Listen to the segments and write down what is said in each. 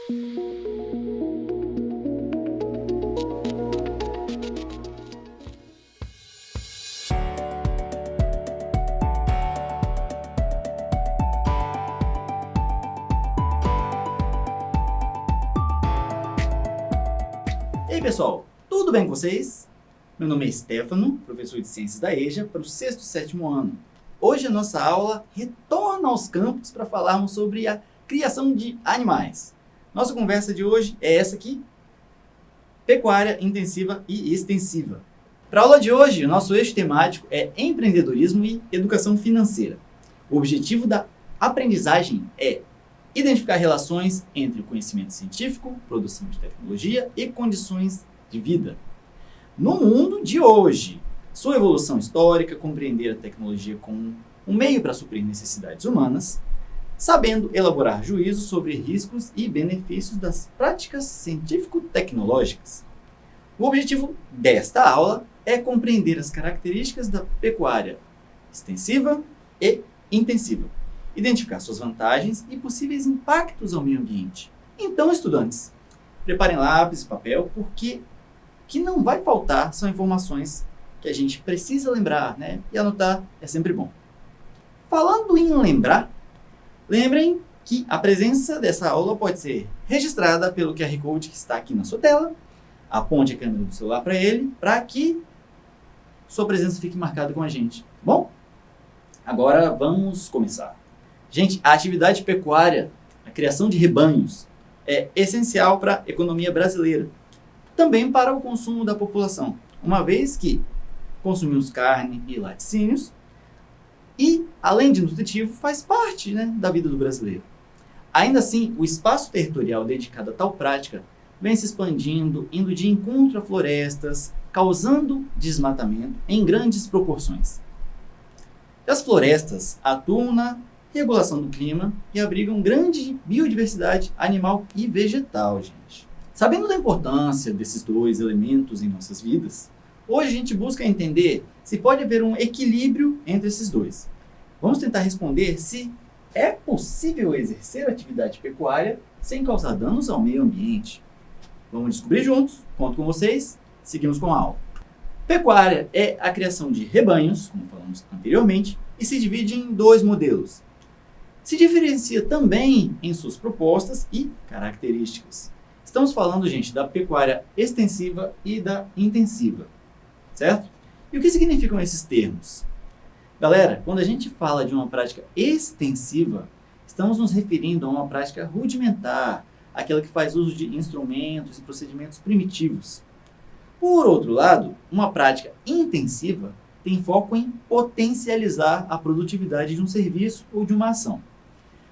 E aí pessoal, tudo bem com vocês? Meu nome é Stefano, professor de Ciências da EJA para o 6º e 7º ano. Hoje a nossa aula retorna aos campos para falarmos sobre a criação de animais. Nossa conversa de hoje é essa aqui, pecuária intensiva e extensiva. Para a aula de hoje, o nosso eixo temático é empreendedorismo e educação financeira. O objetivo da aprendizagem é identificar relações entre o conhecimento científico, produção de tecnologia e condições de vida. No mundo de hoje, sua evolução histórica, compreender a tecnologia como um meio para suprir necessidades humanas, sabendo elaborar juízos sobre riscos e benefícios das práticas científico-tecnológicas. O objetivo desta aula é compreender as características da pecuária extensiva e intensiva, identificar suas vantagens e possíveis impactos ao meio ambiente. Então, estudantes, preparem lápis e papel, porque o que não vai faltar são informações que a gente precisa lembrar, né? E anotar é sempre bom. Falando em lembrar, lembrem que a presença dessa aula pode ser registrada pelo QR Code que está aqui na sua tela. Aponte a câmera do celular para ele, para que sua presença fique marcada com a gente. Bom, agora vamos começar. Gente, a atividade pecuária, a criação de rebanhos, é essencial para a economia brasileira. Também para o consumo da população, uma vez que consumimos carne e laticínios e, além de nutritivo, faz parte, né, da vida do brasileiro. Ainda assim, o espaço territorial dedicado a tal prática vem se expandindo, indo de encontro a florestas, causando desmatamento em grandes proporções. As florestas atuam na regulação do clima e abrigam grande biodiversidade animal e vegetal, gente. Sabendo da importância desses dois elementos em nossas vidas, hoje a gente busca entender se pode haver um equilíbrio entre esses dois. Vamos tentar responder se é possível exercer atividade pecuária sem causar danos ao meio ambiente. Vamos descobrir juntos, conto com vocês, seguimos com a aula. Pecuária é a criação de rebanhos, como falamos anteriormente, e se divide em dois modelos. Se diferencia também em suas propostas e características. Estamos falando, gente, da pecuária extensiva e da intensiva, certo? E o que significam esses termos? Galera, quando a gente fala de uma prática extensiva, estamos nos referindo a uma prática rudimentar, aquela que faz uso de instrumentos e procedimentos primitivos. Por outro lado, uma prática intensiva tem foco em potencializar a produtividade de um serviço ou de uma ação.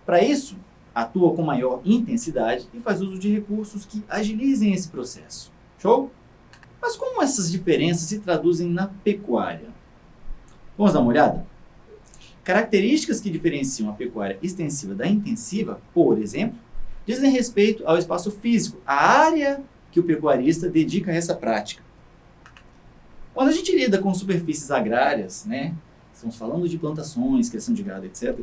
Para isso, atua com maior intensidade e faz uso de recursos que agilizem esse processo. Show? Mas como essas diferenças se traduzem na pecuária? Vamos dar uma olhada? Características que diferenciam a pecuária extensiva da intensiva, por exemplo, dizem respeito ao espaço físico, a área que o pecuarista dedica a essa prática. Quando a gente lida com superfícies agrárias, né, estamos falando de plantações, criação de gado, etc.,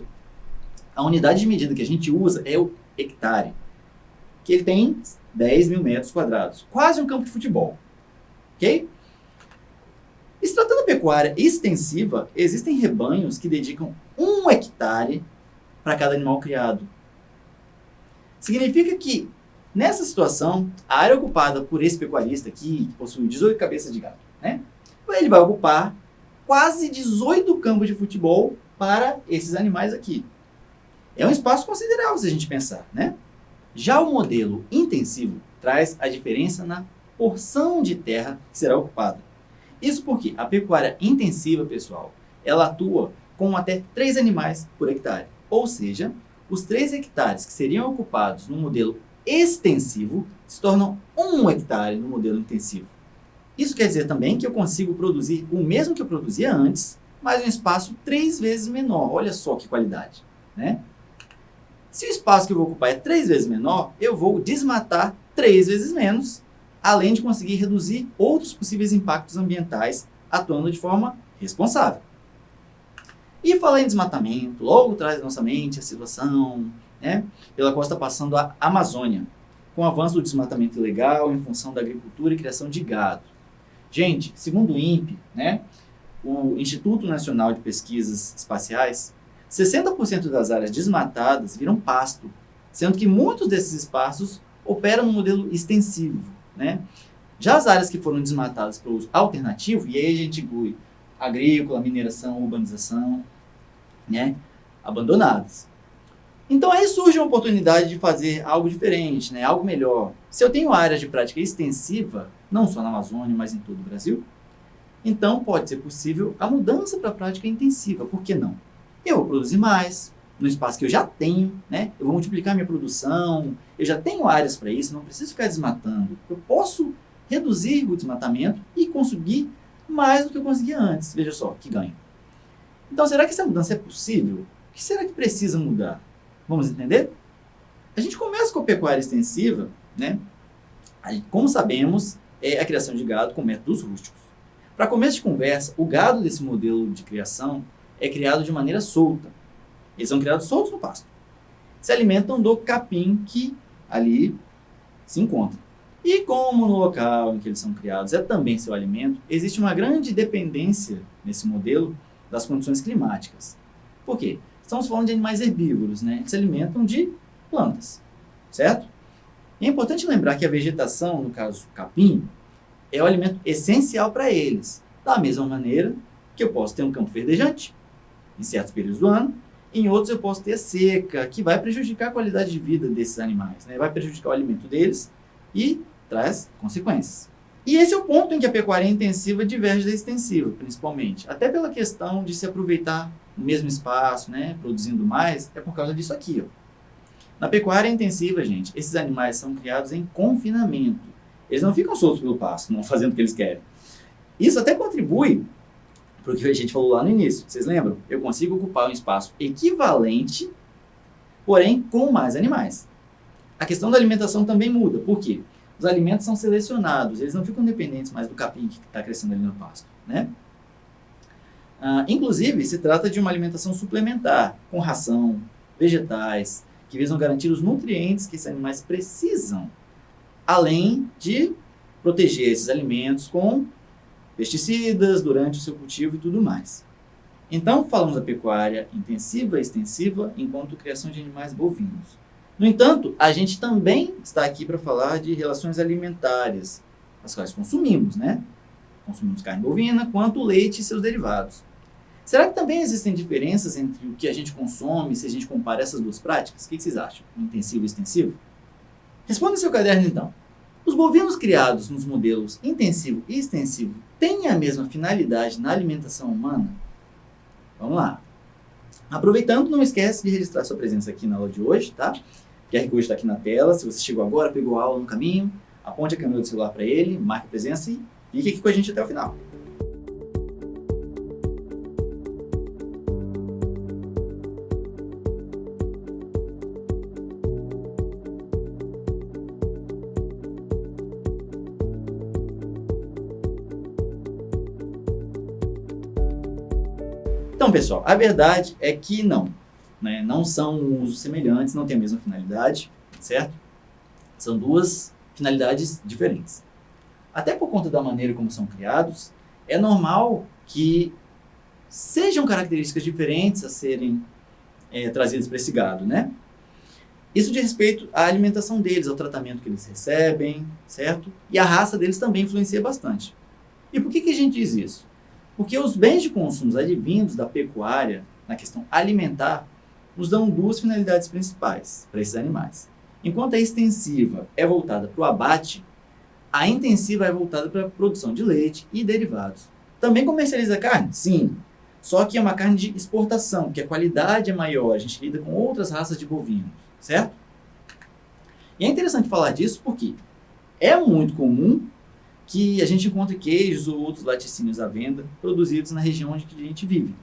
a unidade de medida que a gente usa é o hectare, que ele tem 10 mil metros quadrados, quase um campo de futebol. Ok? E se tratando da pecuária extensiva, existem rebanhos que dedicam 1 hectare para cada animal criado. Significa que, nessa situação, a área ocupada por esse pecuarista aqui, que possui 18 cabeças de gado, né, ele vai ocupar quase 18 campos de futebol para esses animais aqui. É um espaço considerável se a gente pensar, né? Já o modelo intensivo traz a diferença na porção de terra que será ocupada. Isso porque a pecuária intensiva, pessoal, ela atua com até 3 animais por hectare. Ou seja, os 3 hectares que seriam ocupados no modelo extensivo se tornam 1 hectare no modelo intensivo. Isso quer dizer também que eu consigo produzir o mesmo que eu produzia antes, mas um espaço 3 vezes menor. Olha só que qualidade, né? Se o espaço que eu vou ocupar é 3 vezes menor, eu vou desmatar 3 vezes menos, além de conseguir reduzir outros possíveis impactos ambientais, atuando de forma responsável. E falar em desmatamento, logo traz à nossa mente a situação, né, pela qual está passando a Amazônia. com o avanço do desmatamento ilegal em função da agricultura e criação de gado. Gente, segundo o INPE, né, o Instituto Nacional de Pesquisas Espaciais, 60% das áreas desmatadas viram pasto, sendo que muitos desses espaços operam no modelo extensivo, né? Já as áreas que foram desmatadas para o uso alternativo, e aí a gente inclui agrícola, mineração, urbanização, né, abandonadas. Então aí surge uma oportunidade de fazer algo diferente, né, algo melhor. Se eu tenho áreas de prática extensiva, não só na Amazônia, mas em todo o Brasil, então pode ser possível a mudança para a prática intensiva. Por que não? Eu vou produzir mais no espaço que eu já tenho, né? Eu vou multiplicar minha produção, eu já tenho áreas para isso, não preciso ficar desmatando. Eu posso reduzir o desmatamento e conseguir mais do que eu conseguia antes. Veja só, que ganho. Então, será que essa mudança é possível? O que será que precisa mudar? Vamos entender? A gente começa com a pecuária extensiva, né? Como sabemos, é a criação de gado com métodos rústicos. Para começo de conversa, o gado desse modelo de criação é criado de maneira solta. Eles são criados soltos no pasto. Se alimentam do capim que ali se encontra. E como no local em que eles são criados é também seu alimento, existe uma grande dependência nesse modelo das condições climáticas. Por quê? Estamos falando de animais herbívoros, né? Que se alimentam de plantas, certo? E é importante lembrar que a vegetação, no caso o capim, é o alimento essencial para eles. Da mesma maneira que eu posso ter um campo verdejante em certos períodos do ano, em outros eu posso ter seca, que vai prejudicar a qualidade de vida desses animais, né? Vai prejudicar o alimento deles e traz consequências. E esse é o ponto em que a pecuária intensiva diverge da extensiva, principalmente. Até pela questão de se aproveitar o mesmo espaço, né? Produzindo mais, é por causa disso aqui, ó. Na pecuária intensiva, gente, esses animais são criados em confinamento. Eles não ficam soltos pelo pasto, não fazendo o que eles querem. Isso até contribui para o que a gente falou lá no início. Vocês lembram? Eu consigo ocupar um espaço equivalente, porém com mais animais. A questão da alimentação também muda. Por quê? Os alimentos são selecionados, eles não ficam dependentes mais do capim que está crescendo ali no pasto, né? Inclusive, se trata de uma alimentação suplementar, com ração, vegetais, que visam garantir os nutrientes que esses animais precisam, além de proteger esses alimentos com pesticidas durante o seu cultivo e tudo mais. Então, falamos da pecuária intensiva e extensiva enquanto criação de animais bovinos. No entanto, a gente também está aqui para falar de relações alimentares, as quais consumimos, né? Consumimos carne bovina, quanto leite e seus derivados. Será que também existem diferenças entre o que a gente consome se a gente compara essas duas práticas? O que vocês acham? Intensivo e extensivo? Responda em seu caderno, então. Os bovinos criados nos modelos intensivo e extensivo têm a mesma finalidade na alimentação humana? Vamos lá. Aproveitando, não esquece de registrar sua presença aqui na aula de hoje, tá? O QR Code está aqui na tela. Se você chegou agora, pegou a aula no caminho, aponte a câmera do celular para ele, marque a presença e fique aqui com a gente até o final. Então, pessoal, a verdade é que não, né? Não são usos semelhantes, não têm a mesma finalidade, certo? São duas finalidades diferentes. Até por conta da maneira como são criados, é normal que sejam características diferentes a serem trazidas para esse gado, né? Isso diz respeito à alimentação deles, ao tratamento que eles recebem, certo? E a raça deles também influencia bastante. E por que a gente diz isso? Porque os bens de consumo advindos da pecuária, na questão alimentar, nos dão duas finalidades principais para esses animais. Enquanto a extensiva é voltada para o abate, a intensiva é voltada para a produção de leite e derivados. Também comercializa carne? Sim. Só que é uma carne de exportação, porque a qualidade é maior, a gente lida com outras raças de bovinos, certo? E é interessante falar disso porque é muito comum que a gente encontre queijos ou outros laticínios à venda produzidos na região onde a gente vive.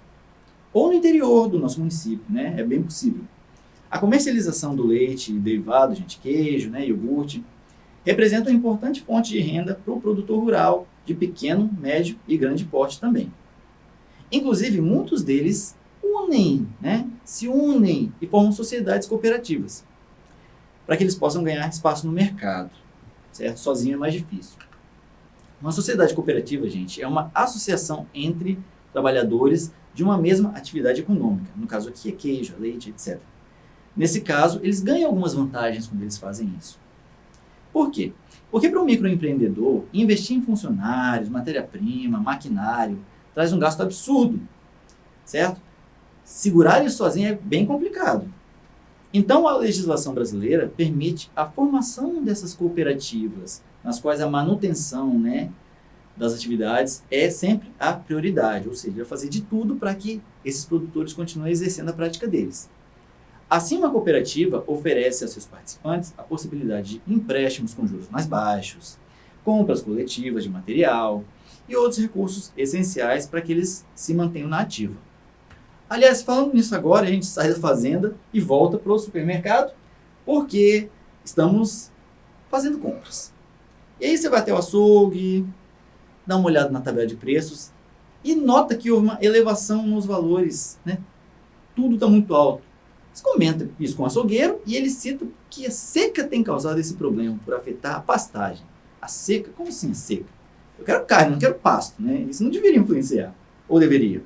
Ou no interior do nosso município, né? É bem possível. A comercialização do leite e derivado, gente, queijo, né, iogurte, representa uma importante fonte de renda para o produtor rural, de pequeno, médio e grande porte também. Inclusive, muitos deles se unem e formam sociedades cooperativas. para que eles possam ganhar espaço no mercado, certo? Sozinho é mais difícil. Uma sociedade cooperativa, gente, é uma associação entre trabalhadores de uma mesma atividade econômica. No caso aqui é queijo, leite, etc. Nesse caso, eles ganham algumas vantagens quando eles fazem isso. Por quê? Porque para um microempreendedor, investir em funcionários, matéria-prima, maquinário, traz um gasto absurdo, certo? Segurar isso sozinho é bem complicado. Então, a legislação brasileira permite a formação dessas cooperativas, nas quais a manutenção, né, das atividades é sempre a prioridade, ou seja, vai fazer de tudo para que esses produtores continuem exercendo a prática deles. Assim, uma cooperativa oferece a seus participantes a possibilidade de empréstimos com juros mais baixos, compras coletivas de material e outros recursos essenciais para que eles se mantenham na ativa. Aliás, falando nisso agora, a gente sai da fazenda e volta para o supermercado, porque estamos fazendo compras. E aí você vai até o açougue, dá uma olhada na tabela de preços e nota que houve uma elevação nos valores, né? Tudo está muito alto. Você comenta isso com o açougueiro e ele cita que a seca tem causado esse problema por afetar a pastagem. A seca? Como assim a seca? Eu quero carne, não quero pasto, né? Isso não deveria influenciar. Ou deveria?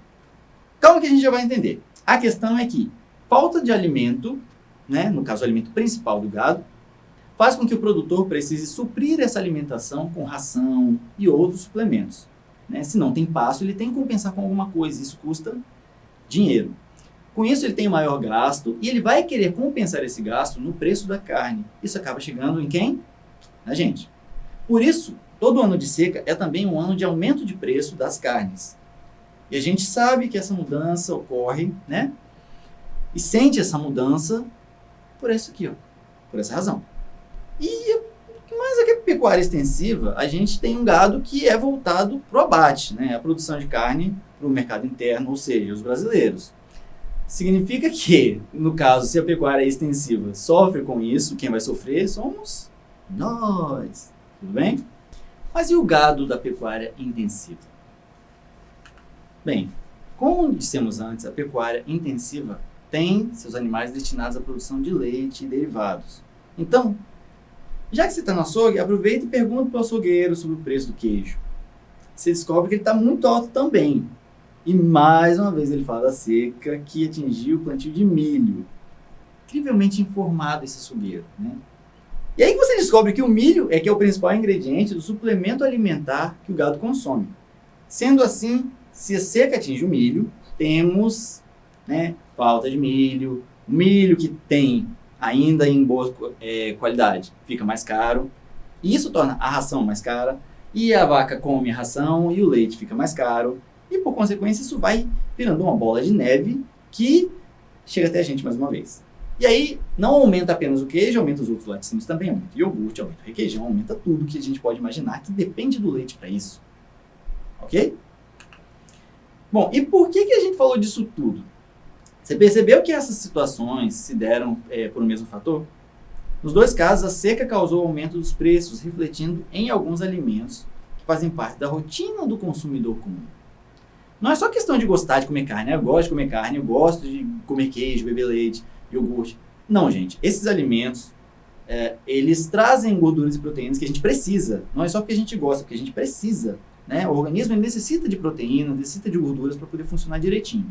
Calma que a gente já vai entender. A questão é que falta de alimento, né, no caso o alimento principal do gado, faz com que o produtor precise suprir essa alimentação com ração e outros suplementos, né? Se não tem pasto, ele tem que compensar com alguma coisa, isso custa dinheiro. Com isso, ele tem maior gasto e ele vai querer compensar esse gasto no preço da carne. Isso acaba chegando em quem? Na gente. Por isso, todo ano de seca é também um ano de aumento de preço das carnes. E a gente sabe que essa mudança ocorre, né? E sente essa mudança por isso aqui, ó, por essa razão. E mais aqui a pecuária extensiva, a gente tem um gado que é voltado para o abate, né? A produção de carne para o mercado interno, ou seja, os brasileiros. Significa que, no caso, se a pecuária extensiva sofre com isso, quem vai sofrer somos nós. Tudo bem? Mas e o gado da pecuária intensiva? Bem, como dissemos antes, a pecuária intensiva tem seus animais destinados à produção de leite e derivados. Então, já que você está no açougue, aproveita e pergunta para o açougueiro sobre o preço do queijo. Você descobre que ele está muito alto também. E mais uma vez ele fala da seca que atingiu o plantio de milho. Incrivelmente informado esse açougueiro, né? E aí você descobre que o milho é que é o principal ingrediente do suplemento alimentar que o gado consome. Sendo assim, se a seca atinge o milho, temos, né, falta de milho. O milho que tem ainda em boa qualidade fica mais caro. E isso torna a ração mais cara. E a vaca come a ração e o leite fica mais caro. E, por consequência, isso vai virando uma bola de neve que chega até a gente mais uma vez. E aí, não aumenta apenas o queijo, aumenta os outros laticínios também, aumenta o iogurte, aumenta o requeijão, aumenta tudo que a gente pode imaginar que depende do leite para isso. Ok? Bom, e por que a gente falou disso tudo? Você percebeu que essas situações se deram por um mesmo fator? Nos dois casos, a seca causou aumento dos preços, refletindo em alguns alimentos que fazem parte da rotina do consumidor comum. Não é só questão de gostar de comer carne. Eu gosto de comer carne, eu gosto de comer queijo, beber leite, iogurte. Não, gente. Esses alimentos, eles trazem gorduras e proteínas que a gente precisa. Não é só porque a gente gosta, porque a gente precisa. Né? O organismo ele necessita de proteína, necessita de gorduras para poder funcionar direitinho.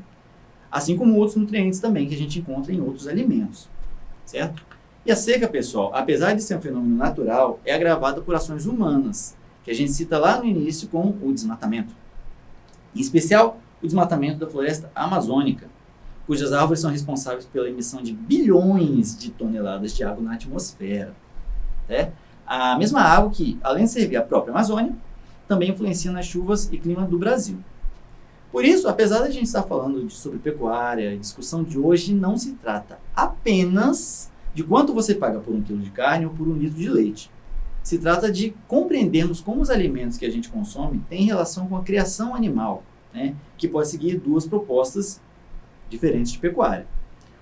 Assim como outros nutrientes também que a gente encontra em outros alimentos. Certo? E a seca, pessoal, apesar de ser um fenômeno natural, é agravada por ações humanas, que a gente cita lá no início com o desmatamento. Em especial, o desmatamento da floresta amazônica, cujas árvores são responsáveis pela emissão de bilhões de toneladas de água na atmosfera. Né? A mesma água que, além de servir a própria Amazônia, também influencia nas chuvas e clima do Brasil. Por isso, apesar de a gente estar falando sobre pecuária, a discussão de hoje não se trata apenas de quanto você paga por 1 quilo de carne ou por 1 litro de leite. Se trata de compreendermos como os alimentos que a gente consome têm relação com a criação animal, né, que pode seguir duas propostas diferentes de pecuária.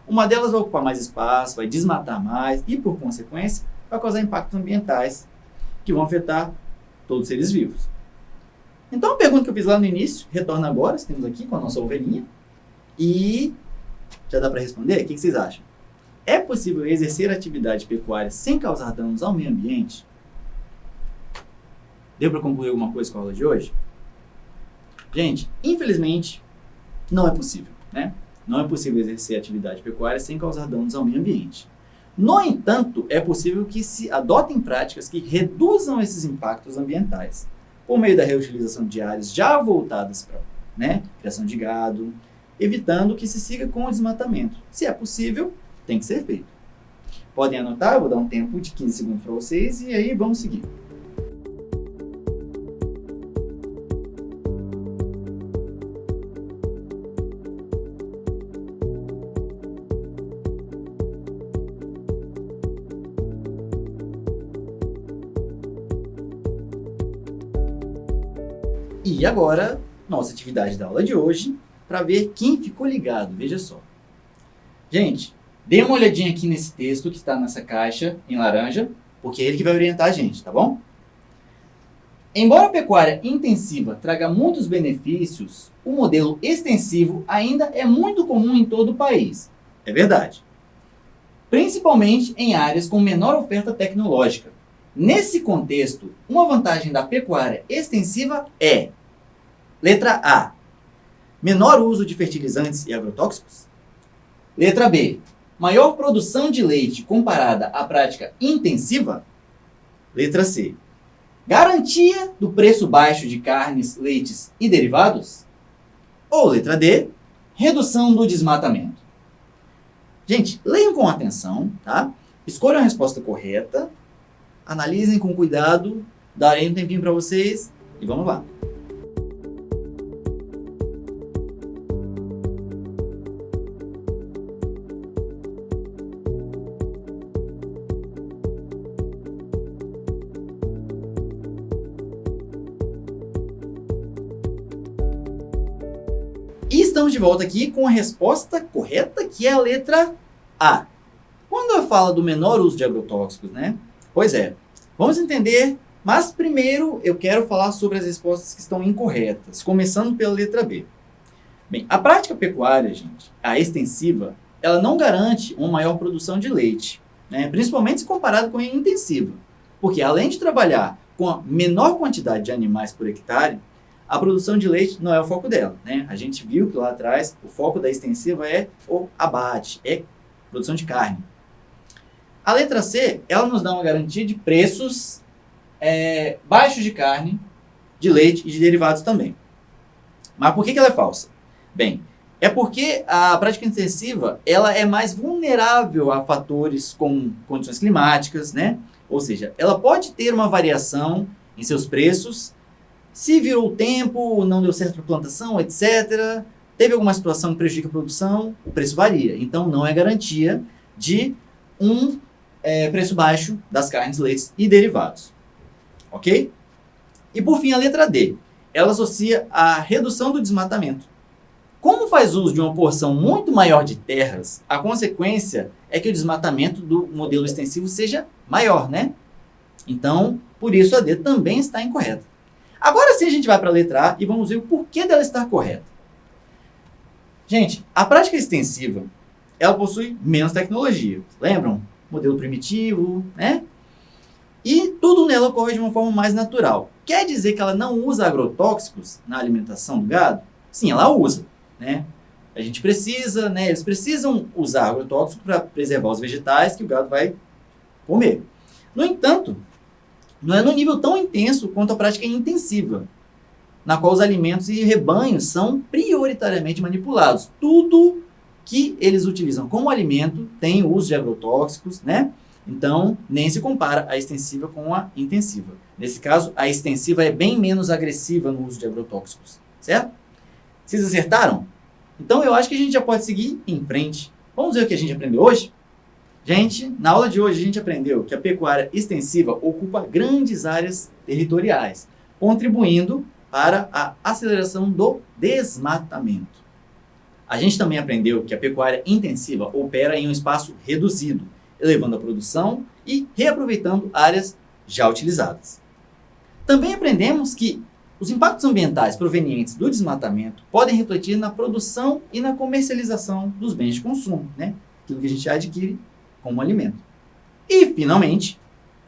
Uma delas vai ocupar mais espaço, vai desmatar mais e, por consequência, vai causar impactos ambientais que vão afetar todos os seres vivos. Então, a pergunta que eu fiz lá no início, retorna agora, estamos aqui com a nossa ovelhinha, e já dá para responder? O que vocês acham? é possível exercer atividade pecuária sem causar danos ao meio ambiente? Deu para concluir alguma coisa com a aula de hoje? Gente, infelizmente, não é possível, né? Não é possível exercer atividade pecuária sem causar danos ao meio ambiente. No entanto, é possível que se adotem práticas que reduzam esses impactos ambientais, por meio da reutilização de áreas já voltadas para, né, criação de gado, evitando que se siga com o desmatamento. Se é possível, tem que ser feito. Podem anotar, eu vou dar um tempo de 15 segundos para vocês e aí vamos seguir. E agora, nossa atividade da aula de hoje, para ver quem ficou ligado, veja só. Gente, dê uma olhadinha aqui nesse texto que está nessa caixa em laranja, porque é ele que vai orientar a gente, tá bom? Embora a pecuária intensiva traga muitos benefícios, o modelo extensivo ainda é muito comum em todo o país. É verdade. Principalmente em áreas com menor oferta tecnológica. Nesse contexto, uma vantagem da pecuária extensiva é: letra A, menor uso de fertilizantes e agrotóxicos. Letra B, maior produção de leite comparada à prática intensiva. Letra C, garantia do preço baixo de carnes, leites e derivados. Ou letra D, redução do desmatamento. Gente, leiam com atenção, tá? Escolham a resposta correta, analisem com cuidado, darei um tempinho para vocês e vamos lá. E estamos de volta aqui com a resposta correta, que é a letra A. Quando eu falo do menor uso de agrotóxicos, né? Pois é, vamos entender, mas primeiro eu quero falar sobre as respostas que estão incorretas, começando pela letra B. Bem, a prática pecuária, gente, a extensiva, ela não garante uma maior produção de leite, né? Principalmente se comparado com a intensiva, porque além de trabalhar com a menor quantidade de animais por hectare, a produção de leite não é o foco dela, né? A gente viu que lá atrás o foco da extensiva é o abate, é produção de carne. A letra C, ela nos dá uma garantia de preços baixos de carne, de leite e de derivados também. Mas por que ela é falsa? Bem, é porque a prática intensiva ela é mais vulnerável a fatores como condições climáticas, né? Ou seja, ela pode ter uma variação em seus preços. Se virou o tempo, não deu certo para a plantação, etc. Teve alguma situação que prejudica a produção, o preço varia. Então, não é garantia de um preço baixo das carnes, leites e derivados. Ok? E, por fim, a letra D. Ela associa a redução do desmatamento. Como faz uso de uma porção muito maior de terras, a consequência é que o desmatamento do modelo extensivo seja maior, né? Então, por isso a D também está incorreta. Agora sim a gente vai para a letra A e vamos ver o porquê dela estar correta. Gente, a prática extensiva, ela possui menos tecnologia. Lembram? Modelo primitivo, né? E tudo nela ocorre de uma forma mais natural. Quer dizer que ela não usa agrotóxicos na alimentação do gado? Sim, ela usa, né? A gente precisa, né? Eles precisam usar agrotóxicos para preservar os vegetais que o gado vai comer. No entanto, não é no nível tão intenso quanto a prática intensiva, na qual os alimentos e rebanhos são prioritariamente manipulados. Tudo que eles utilizam como alimento tem o uso de agrotóxicos, né? Então, nem se compara a extensiva com a intensiva. Nesse caso, a extensiva é bem menos agressiva no uso de agrotóxicos, certo? Vocês acertaram? Então, eu acho que a gente já pode seguir em frente. Vamos ver o que a gente aprendeu hoje? Gente, na aula de hoje a gente aprendeu que a pecuária extensiva ocupa grandes áreas territoriais, contribuindo para a aceleração do desmatamento. A gente também aprendeu que a pecuária intensiva opera em um espaço reduzido, elevando a produção e reaproveitando áreas já utilizadas. Também aprendemos que os impactos ambientais provenientes do desmatamento podem refletir na produção e na comercialização dos bens de consumo, né? Aquilo que a gente adquire como alimento. E, finalmente,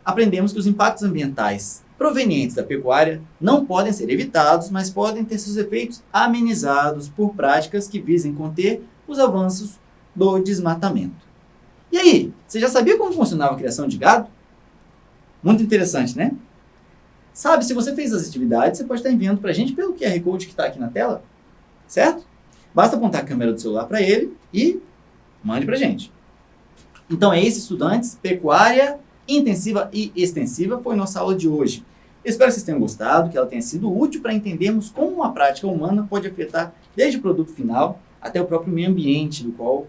aprendemos que os impactos ambientais provenientes da pecuária não podem ser evitados, mas podem ter seus efeitos amenizados por práticas que visem conter os avanços do desmatamento. E aí, você já sabia como funcionava a criação de gado? Muito interessante, né? Sabe, se você fez as atividades, você pode estar enviando para a gente pelo QR Code que está aqui na tela, certo? Basta apontar a câmera do celular para ele e mande para a gente. Então é isso, estudantes. Pecuária intensiva e extensiva foi nossa aula de hoje. Eu espero que vocês tenham gostado, que ela tenha sido útil para entendermos como uma prática humana pode afetar desde o produto final até o próprio meio ambiente do qual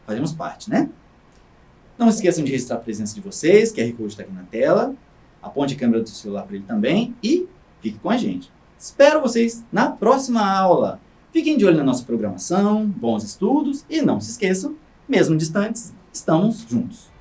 fazemos parte, né? Não se esqueçam de registrar a presença de vocês, QR Code está aqui na tela. Aponte a câmera do celular para ele também e fique com a gente. Espero vocês na próxima aula. Fiquem de olho na nossa programação, bons estudos e não se esqueçam, mesmo distantes, estamos juntos.